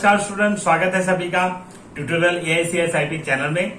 नमस्कार स्टूडेंट, स्वागत है सभी का ट्यूटोरियल एआईसीएस आईपी चैनल में।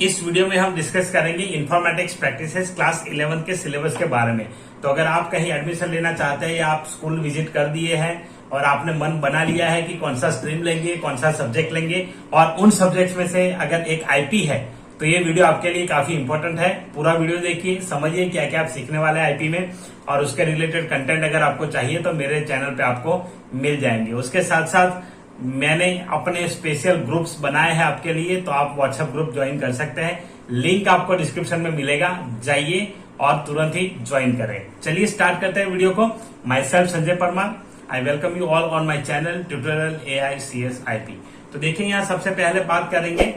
इस वीडियो में हम डिस्कस करेंगे इन्फॉर्मेटिक्स प्रैक्टिसेस क्लास 11 के सिलेबस के बारे में। तो अगर आप कहीं एडमिशन लेना चाहते हैं या आप स्कूल विजिट कर दिए हैं और आपने मन बना लिया है कि कौन सा स्ट्रीम लेंगे, कौन सा सब्जेक्ट लेंगे और उन सब्जेक्ट्स में से अगर एक आईपी है तो ये वीडियो आपके लिए काफी इंपॉर्टेंट है। पूरा वीडियो देखिए, समझिए क्या क्या आप सीखने वाले हैं आईपी में और उसके रिलेटेड कंटेंट अगर आपको चाहिए तो मेरे चैनल पे आपको मिल जाएंगे। उसके साथ साथ मैंने अपने स्पेशल ग्रुप्स बनाए हैं आपके लिए, तो आप व्हाट्सएप ग्रुप ज्वाइन कर सकते हैं। लिंक आपको डिस्क्रिप्शन में मिलेगा, जाइए और तुरंत ही ज्वाइन करें। चलिए स्टार्ट करते हैं वीडियो को। Myself Sanjay Parmar, I welcome you all on my channel tutorial AICS IP. तो देखिए यहाँ सबसे पहले बात करेंगे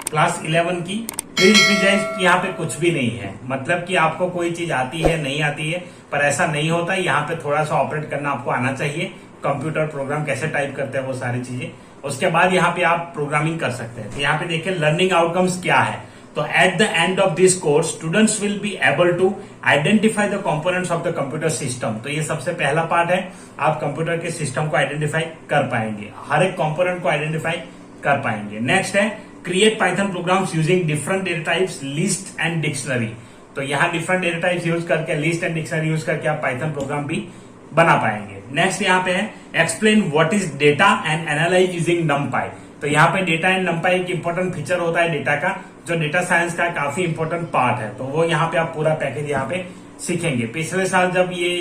क्लास 11 की। प्रीरिक्विजिट यहाँ पे कुछ भी नहीं है, मतलब कि आपको कोई चीज आती है नहीं आती है, पर ऐसा नहीं होता। यहाँ पे थोड़ा सा ऑपरेट करना आपको आना चाहिए, कंप्यूटर प्रोग्राम कैसे टाइप करते हैं वो सारी चीजें। उसके बाद यहाँ पे आप प्रोग्रामिंग कर सकते हैं। तो यहाँ पे देखिए लर्निंग आउटकम्स क्या है। तो at the end of this course students will be able to identify the components of the computer system. तो ये सबसे पहला पार्ट है, आप कंप्यूटर के सिस्टम को आइडेंटिफाई कर पाएंगे, हर एक कंपोनेंट को आइडेंटिफाई कर पाएंगे। नेक्स्ट है create Python programs using different data types, list and dictionary. तो यहाँ डिफरेंट डेटा टाइप्स यूज करके, लिस्ट एंड डिक्शनरी यूज करके आप पाइथन प्रोग्राम भी बना पाएंगे। नेक्स्ट यहाँ पे है explain what is data and analyse using नमपाई। तो यहाँ पे डेटा एंड नमपाई एक इंपॉर्टेंट फीचर होता है डेटा का, जो डेटा साइंस का काफी इंपॉर्टेंट पार्ट है। तो वो यहाँ पे आप पूरा पैकेज यहाँ पे सीखेंगे। पिछले साल जब ये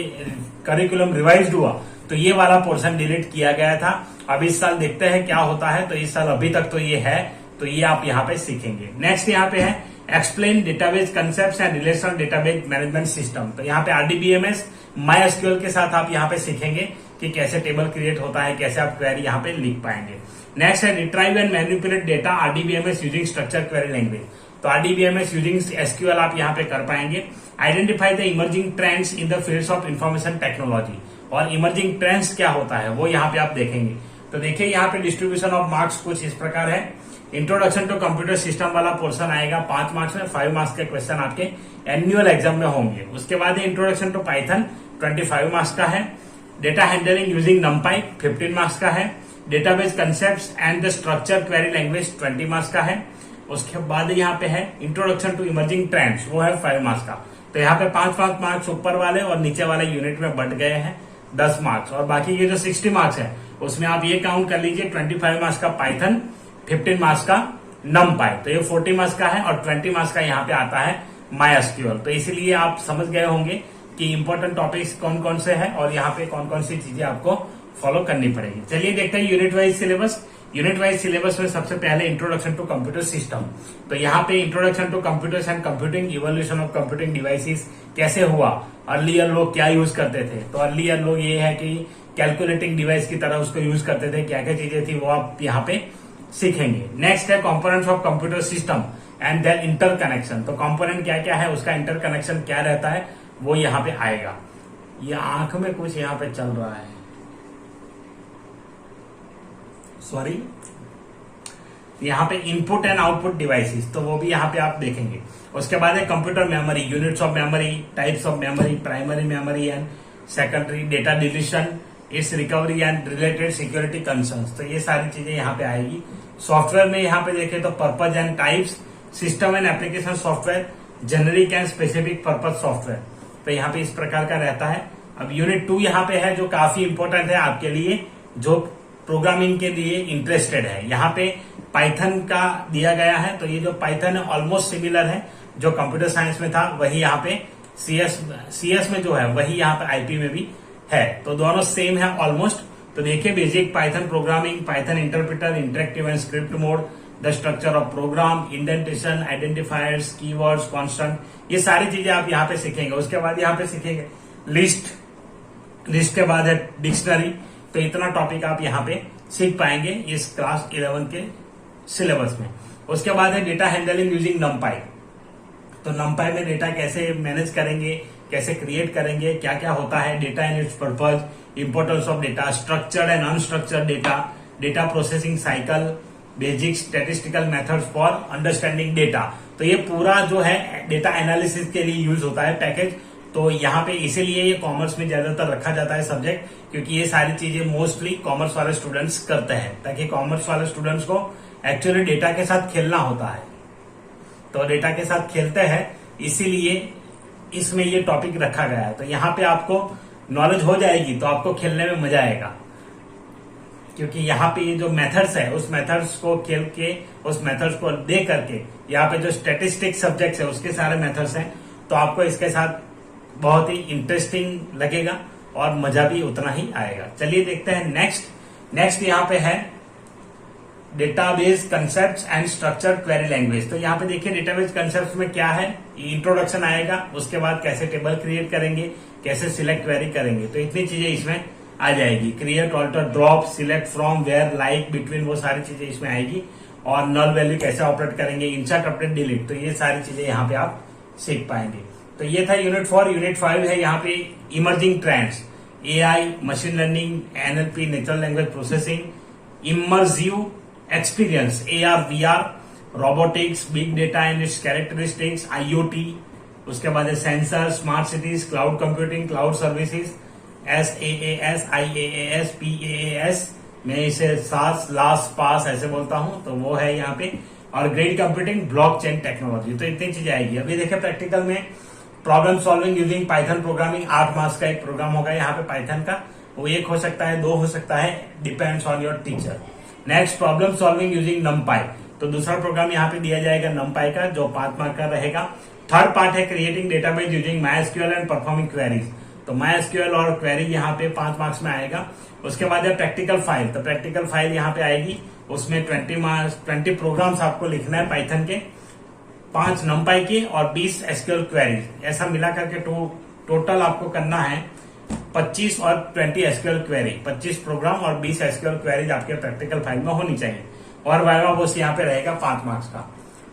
करिकुलम रिवाइज हुआ तो ये वाला पोर्शन डिलीट किया गया था। अब इस साल देखते हैं क्या होता है। तो इस साल अभी तक तो ये है, तो ये आप यहाँ पे सीखेंगे। नेक्स्ट यहाँ पे है explain database concepts and relational database management system. तो यहाँ पे आरडीबीएमएस MySQL के साथ आप यहाँ पे सीखेंगे कि कैसे टेबल क्रिएट होता है, कैसे आप क्वेरी यहाँ पे लिख पाएंगे। नेक्स्ट है retrieve and manipulate data RDBMS using structure query language. तो आरडीबीएमएस यूजिंग SQL आप यहाँ पे कर पाएंगे। Identify the emerging trends in the fields of information technology. और इमर्जिंग ट्रेंड्स क्या होता है वो यहाँ पे आप देखेंगे। तो देखिए यहाँ पे डिस्ट्रीब्यूशन ऑफ मार्क्स कुछ इस प्रकार है। इंट्रोडक्शन टू कंप्यूटर सिस्टम वाला पोर्शन आएगा 5 मार्क्स में, 5 मार्क्स के क्वेश्चन आपके एनुअल एग्जाम में होंगे। उसके बाद इंट्रोडक्शन टू पाइथन 25 मार्क्स का है। डेटा हैंडलिंग यूजिंग नमपाई 15 मार्क्स का है। Database concepts and the structure query language 20 marks का है। उसके बाद यहाँ पे है इंट्रोडक्शन टू इमर्जिंग ट्रेंड्स, वो है 5 मार्क्स का। तो यहाँ पे 5 मार्क्स ऊपर वाले और नीचे वाले यूनिट में बढ़ गए हैं 10 मार्क्स। और बाकी ये जो 60 मार्क्स है उसमें आप ये काउंट कर लीजिए, 25 मार्क्स का पाइथन, 15 मार्क्स का नमपाई। तो ये 40 मार्क्स का है और 20 मार्क्स का यहाँ पे आता है MySQL। तो इसीलिए आप समझ गए होंगे कि इंपॉर्टेंट टॉपिक्स कौन कौन से हैं और यहाँ पे कौन कौन सी चीजें आपको फॉलो करनी पड़ेगी। चलिए देखते हैं unit wise syllabus. Unit wise syllabus में सबसे पहले इंट्रोडक्शन टू कंप्यूटर सिस्टम। तो यहाँ पे introduction to computers and computing, evolution of computing devices कैसे हुआ, अर्लियर लोग क्या यूज करते थे। तो अर्लियर लोग ये है कि कैलकुलेटिंग डिवाइस की तरह उसको यूज करते थे, क्या क्या चीजें थी वो आप यहाँ पे सीखेंगे। नेक्स्ट है components of computer system and their interconnection. तो कंपोनेंट क्या क्या है, उसका इंटरकनेक्शन क्या रहता है वो यहाँ पे आएगा। ये आंख में कुछ यहाँ पे चल रहा है, सॉरी। यहाँ पे इनपुट एंड आउटपुट डिवाइसेस, तो वो भी यहाँ पे आप देखेंगे। उसके बाद है computer memory, units of memory, types of memory, primary memory and secondary, data deletion, it's recovery and related security concerns. तो ये सारी चीजें यहाँ पे आएगी। सॉफ्टवेयर में यहाँ पे देखें तो purpose and types, system and application software, generic and specific purpose software. तो यहाँ पे इस प्रकार का रहता है। अब यूनिट 2 यहाँ पे है जो काफी इंपॉर्टेंट है आपके लिए, जो प्रोग्रामिंग के लिए इंटरेस्टेड है। यहाँ पे पाइथन का दिया गया है। तो ये जो पाइथन है ऑलमोस्ट सिमिलर है, जो कंप्यूटर साइंस में था वही यहाँ पे CS में जो है वही यहाँ पे आईपी में भी है। तो दोनों सेम है ऑलमोस्ट। तो देखिए basic Python programming, Python interpreter, interactive and script mode, the structure of program, indentation, identifiers, keywords, constant, ये सारी चीजें आप यहाँ पे सीखेंगे। उसके बाद यहाँ पे सीखेंगे लिस्ट के बाद है डिक्शनरी। तो इतना टॉपिक आप यहाँ पे सीख पाएंगे इस क्लास 11 के सिलेबस में। उसके बाद है डेटा हैंडलिंग यूजिंग नमपाई। तो नमपाई में डेटा कैसे मैनेज करेंगे, कैसे क्रिएट करेंगे, क्या क्या होता है, data and it's purpose, importance of data, structured and unstructured data, data processing cycle, basic statistical methods for understanding data. तो ये पूरा जो है डेटा एनालिसिस के लिए यूज होता है पैकेज। तो यहाँ पे इसीलिए ये कॉमर्स में ज्यादातर रखा जाता है सब्जेक्ट, क्योंकि ये सारी चीजें मोस्टली कॉमर्स वाले स्टूडेंट्स करते हैं, ताकि कॉमर्स वाले स्टूडेंट्स को एक्चुअली डेटा के साथ खेलना होता है, तो डेटा के साथ खेलते हैं, इसीलिए इसमें ये टॉपिक रखा गया है। तो यहाँ पे आपको नॉलेज हो जाएगी तो आपको खेलने में मजा आएगा, क्योंकि यहाँ पे ये जो मेथड्स है उस मेथड्स को खेल के, उस मेथड्स को दे करके, यहाँ पे जो स्टैटिस्टिक सब्जेक्ट्स है उसके सारे मेथड्स हैं, तो आपको इसके साथ बहुत ही इंटरेस्टिंग लगेगा और मजा भी उतना ही आएगा। चलिए देखते हैं नेक्स्ट यहाँ पे है database concept and structure query language. तो यहाँ पे देखिए डेटाबेस कंसेप्ट में क्या है, इंट्रोडक्शन आएगा, उसके बाद कैसे टेबल क्रिएट करेंगे, कैसे सिलेक्ट क्वेरी करेंगे, तो इतनी चीजें इसमें आ जाएगी। Create, alter, drop, select from, where, like, between, वो सारी चीजें इसमें आएगी। और नल वैल्यू कैसे ऑपरेट करेंगे, इंसर्ट, अपडेट, डिलीट, तो ये सारी चीजें यहाँ पे आप सीख पाएंगे। तो ये था यूनिट 4। यूनिट 5 है यहाँ पे emerging trends, AI, machine learning, NLP, natural language processing, immersive experience, AR, VR, robotics, big data and it's characteristics, IoT, उसके बाद है sensor, smart cities, cloud computing, cloud services, SaaS, IaaS, PaaS, मैं इसे सास, लास, पास ऐसे बोलता हूं, तो वो है यहाँ पे, और ग्रेड कंप्यूटिंग, ब्लॉकचेन टेक्नोलॉजी, तो इतनी चीजें आएगी। अभी देखिए प्रैक्टिकल में problem solving using Python programming, 8 marks का एक प्रोग्राम होगा यहाँ पे पाइथन का, वो 1 हो सकता है, 2 हो सकता है, depends on your teacher. Next problem solving using नमपाई, तो दूसरा प्रोग्राम यहाँ पे दिया जाएगा नमपाई का, जो 5 मार्क का रहेगा। थर्ड पार्ट है creating database using MySQL and performing queries, तो MySQL और क्वेरी यहाँ पे 5 मार्क्स में आएगा। उसके बाद है प्रैक्टिकल फाइल, तो प्रैक्टिकल फाइल यहाँ पे आएगी, उसमें 20 प्रोग्राम्स आपको लिखना है पाइथन के, 5 नमपाई के और 20 SQL क्वेरीज, ऐसा मिला करके टोटल आपको करना है 25 और 20 SQL क्वेरी, 25 प्रोग्राम और 20 SQL क्वेरीज आपके प्रैक्टिकल फाइल में होनी चाहिए। और वाइवा बॉस यहाँ पे रहेगा 5 मार्क्स का।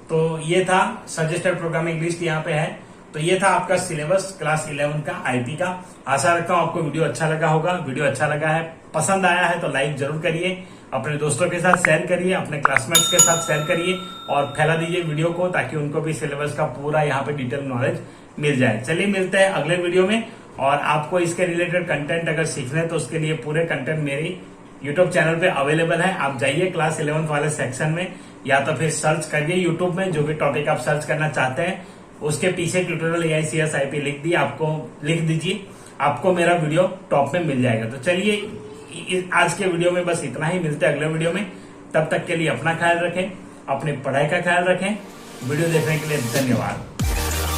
तो ये था सजेस्टेड प्रोग्रामिंग लिस्ट यहाँ पे है। तो ये था आपका सिलेबस क्लास 11 का आईपी का। आशा रखता हूँ आपको वीडियो अच्छा लगा होगा। वीडियो अच्छा लगा है, पसंद आया है तो लाइक जरूर करिए, अपने दोस्तों के साथ शेयर करिए, अपने क्लासमेट्स के साथ शेयर करिए और फैला दीजिए वीडियो को, ताकि उनको भी सिलेबस का पूरा यहाँ पे डिटेल नॉलेज मिल जाए। चलिए मिलते हैं अगले वीडियो में। और आपको इसके रिलेटेड कंटेंट अगर सीखना है तो उसके लिए पूरे कंटेंट मेरी यूट्यूब चैनल पे अवेलेबल है। आप जाइए क्लास 11 वाले सेक्शन में, या तो फिर सर्च करिए यूट्यूब में जो भी टॉपिक आप सर्च करना चाहते हैं, उसके पीछे ट्यूटोरियल AICS IP लिख दीजिए, आपको मेरा वीडियो टॉप में मिल जाएगा। तो चलिए आज के वीडियो में बस इतना ही, मिलते हैं अगले वीडियो में। तब तक के लिए अपना ख्याल रखें, अपनी पढ़ाई का ख्याल रखें। वीडियो देखने के लिए धन्यवाद।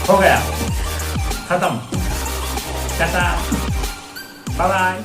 हो गया, खत्म, टाटा, बाय बाय।